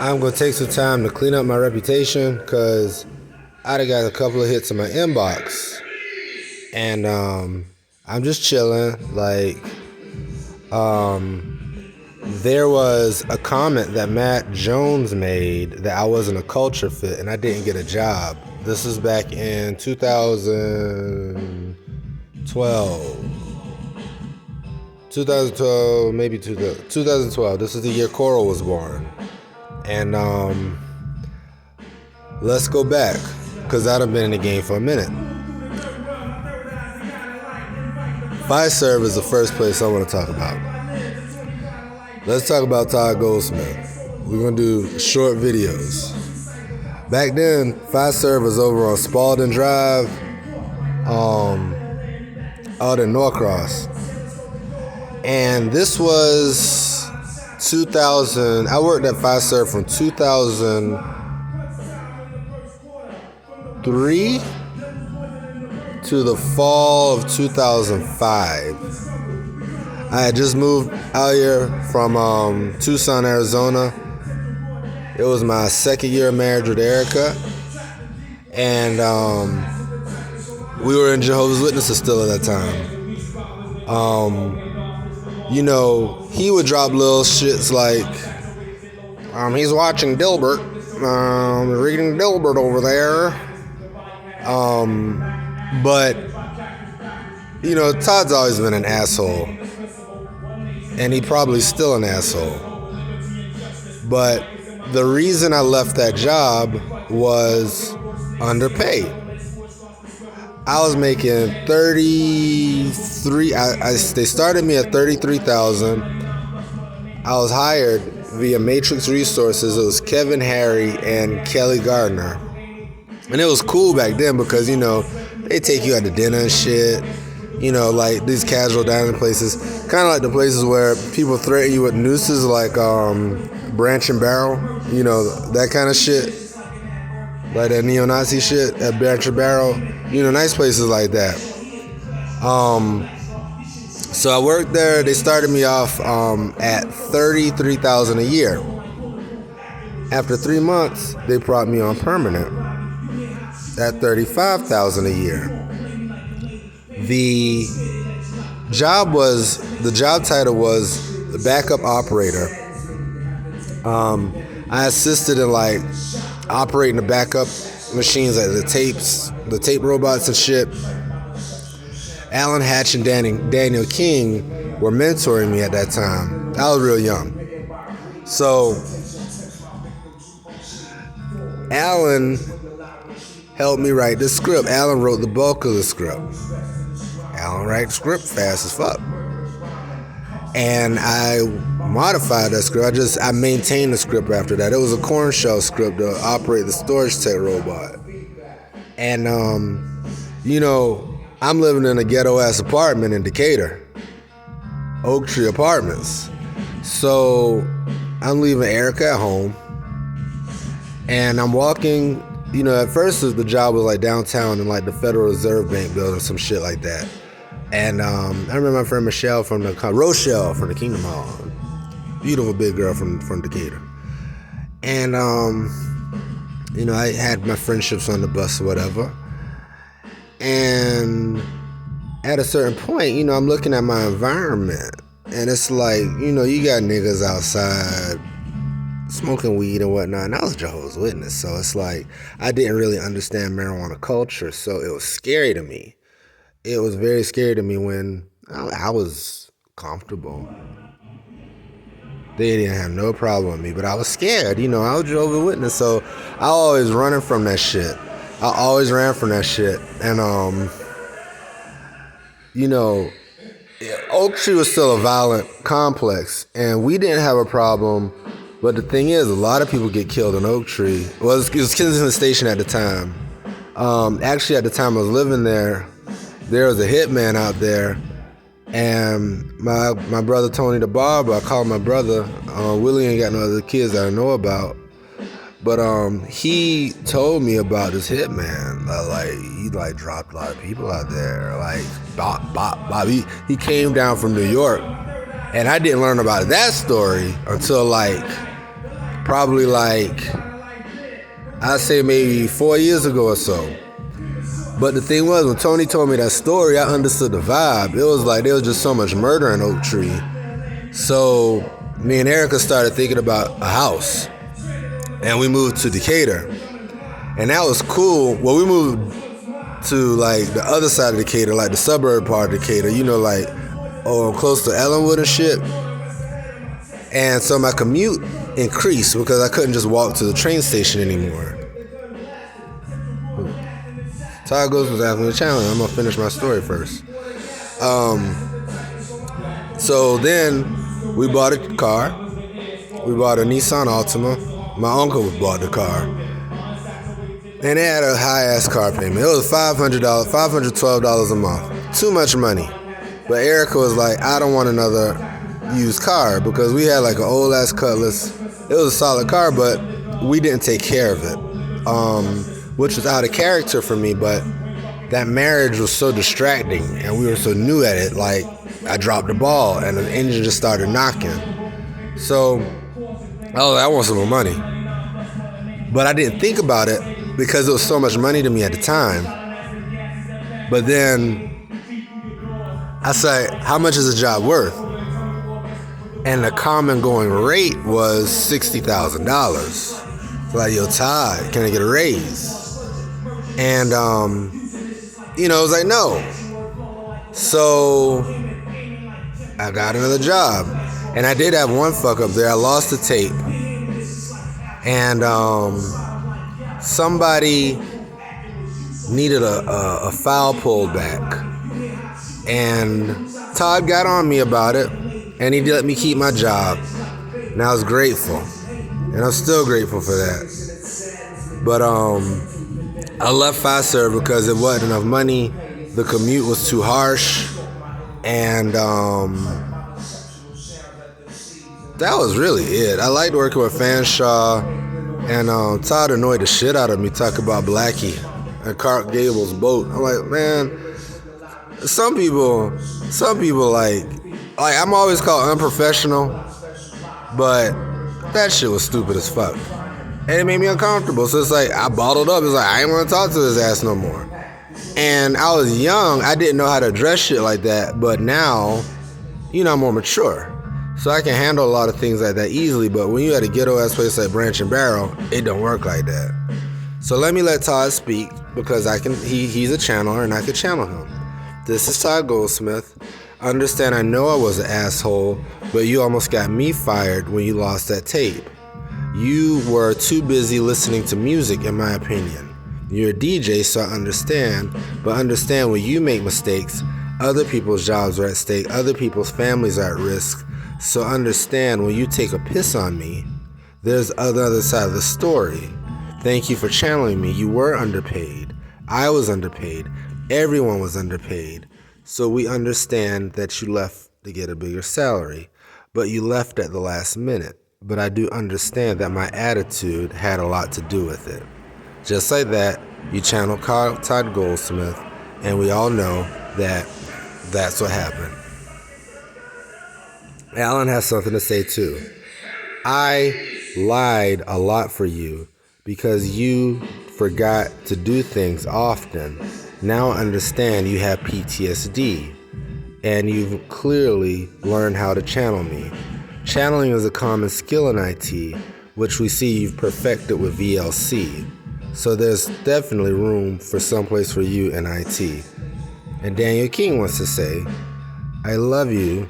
I'm going to take some time to clean up my reputation because I done got a couple of hits in my inbox. And I'm just chilling. There was a comment that Matt Jones made that I wasn't a culture fit and I didn't get a job. This is back in 2012. 2012, maybe 2012. This is the year Coral was born. And let's go back, because I've been in the game for a minute. Fiserv is the first place I want to talk about. Let's talk about Todd Goldsmith. We're going to do short videos. Back then, Fiserv was over on Spalding Drive, out in Norcross. And this was 2000. I worked at Fiserv from 2003 to the fall of 2005. I had just moved out here from Tucson, Arizona. It was my second year of marriage with Erica. And we were in Jehovah's Witnesses still at that time. He would drop little shits like, he's watching Dilbert, reading Dilbert over there. But Todd's always been an asshole. And he's probably still an asshole. But the reason I left that job was underpaid. I was making 33. They started me at 33,000. I was hired via Matrix Resources. It was Kevin Harry and Kelly Gardner, and it was cool back then because they take you out to dinner and shit. Like these casual dining places, kind of like the places where people threaten you with nooses, like Branch and Barrel. That kind of shit. Like that neo-Nazi shit at Branch and Barrel. Nice places like that. So I worked there. They started me off at $33,000 a year. After 3 months, they brought me on permanent at $35,000 a year. The job title was the backup operator. I assisted in operating the backup machines, like the tape robots and shit. Alan Hatch and Daniel King were mentoring me at that time. I was real young. So Alan helped me write the script. Alan wrote the bulk of the script. Alan writes script fast as fuck. And I modified that script. I maintained the script after that. It was a corn shell script to operate the storage tech robot. And, I'm living in a ghetto-ass apartment in Decatur. Oak Tree Apartments. So I'm leaving Erica at home. And I'm walking, at first the job was downtown in the Federal Reserve Bank building, some shit like that. And I remember my friend Rochelle from the Kingdom Hall. Beautiful big girl from Decatur. And, I had my friendships on the bus or whatever. And at a certain point, I'm looking at my environment. And it's you got niggas outside smoking weed and whatnot. And I was Jehovah's Witness. So it's I didn't really understand marijuana culture. So it was scary to me. It was very scary to me when I was comfortable. They didn't have no problem with me, but I was scared. I was Jehovah's Witness, so I always running from that shit. I always ran from that shit. And, Oak Tree was still a violent complex, and we didn't have a problem. But the thing is, a lot of people get killed in Oak Tree. Well, it was Kensington Station at the time. Actually, at the time I was living there, there was a hitman out there, and my brother Tony the barber, I called my brother. Willie ain't got no other kids that I know about, but he told me about this hitman. He dropped a lot of people out there. Bop. He came down from New York, and I didn't learn about that story until probably like, I'd say maybe 4 years ago or so. But the thing was, when Tony told me that story, I understood the vibe. It was like there was just so much murder in Oak Tree. So me and Erica started thinking about a house. And we moved to Decatur. And that was cool. Well, we moved to like the other side of Decatur, like the suburb part of Decatur, like close to Ellenwood and shit. And so my commute increased because I couldn't just walk to the train station anymore. Todd Ghost was asking me to challenge. I'm gonna finish my story first. So then we bought a car. We bought a Nissan Altima. My uncle bought the car. And they had a high-ass car payment. It was $500, $512 a month. Too much money. But Erica was like, I don't want another used car because we had like an old-ass Cutlass. It was a solid car, but we didn't take care of it, which was out of character for me, but that marriage was so distracting and we were so new at it. Like, I dropped the ball and the engine just started knocking. So, I want some more money. But I didn't think about it because it was so much money to me at the time. But then I said, how much is a job worth? And the common going rate was $60,000. Like, yo, Todd, can I get a raise? And, it was like, no. So I got another job. And I did have one fuck up there. I lost the tape. And somebody needed a file pulled back. And Todd got on me about it. And he let me keep my job. And I was grateful. And I'm still grateful for that. But I left Fiserv because it wasn't enough money. The commute was too harsh. And that was really it. I liked working with Fanshawe. And Todd annoyed the shit out of me talking about Blackie and Clark Gable's boat. I'm like, man, some people like I'm always called unprofessional, but that shit was stupid as fuck. And it made me uncomfortable. So it's like, I bottled up. It's like, I ain't want to talk to his ass no more. And I was young. I didn't know how to address shit like that. But now, I'm more mature. So I can handle a lot of things like that easily. But when you at a ghetto-ass place like Branch and Barrel, it don't work like that. So let me let Todd speak because he's a channeler and I can channel him. This is Todd Goldsmith. Understand, I know I was an asshole, but you almost got me fired when you lost that tape. You were too busy listening to music, in my opinion. You're a DJ, so I understand, but understand when you make mistakes, other people's jobs are at stake, other people's families are at risk. So understand when you take a piss on me, there's the other side of the story. Thank you for channeling me. You were underpaid. I was underpaid. Everyone was underpaid. So we understand that you left to get a bigger salary, but you left at the last minute. But I do understand that my attitude had a lot to do with it. Just like that, you channel Todd Goldsmith, and we all know that that's what happened. Alan has something to say too. I lied a lot for you because you forgot to do things often. Now I understand you have PTSD, and you've clearly learned how to channel me. Channeling is a common skill in IT, which we see you've perfected with VLC. So there's definitely room for someplace for you in IT. And Daniel King wants to say, I love you,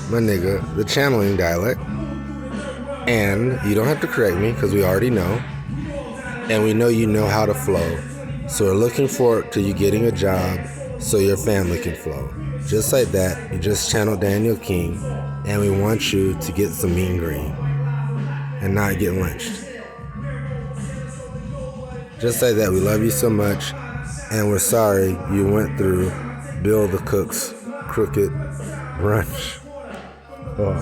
my nigga, the channeling dialect. And you don't have to correct me because we already know. And we know you know how to flow. So we're looking forward to you getting a job so your family can flow. Just like that, you just channeled Daniel King, and we want you to get some mean green and not get lynched. Just like that, we love you so much, and we're sorry you went through Bill the Cook's crooked brunch. Oh.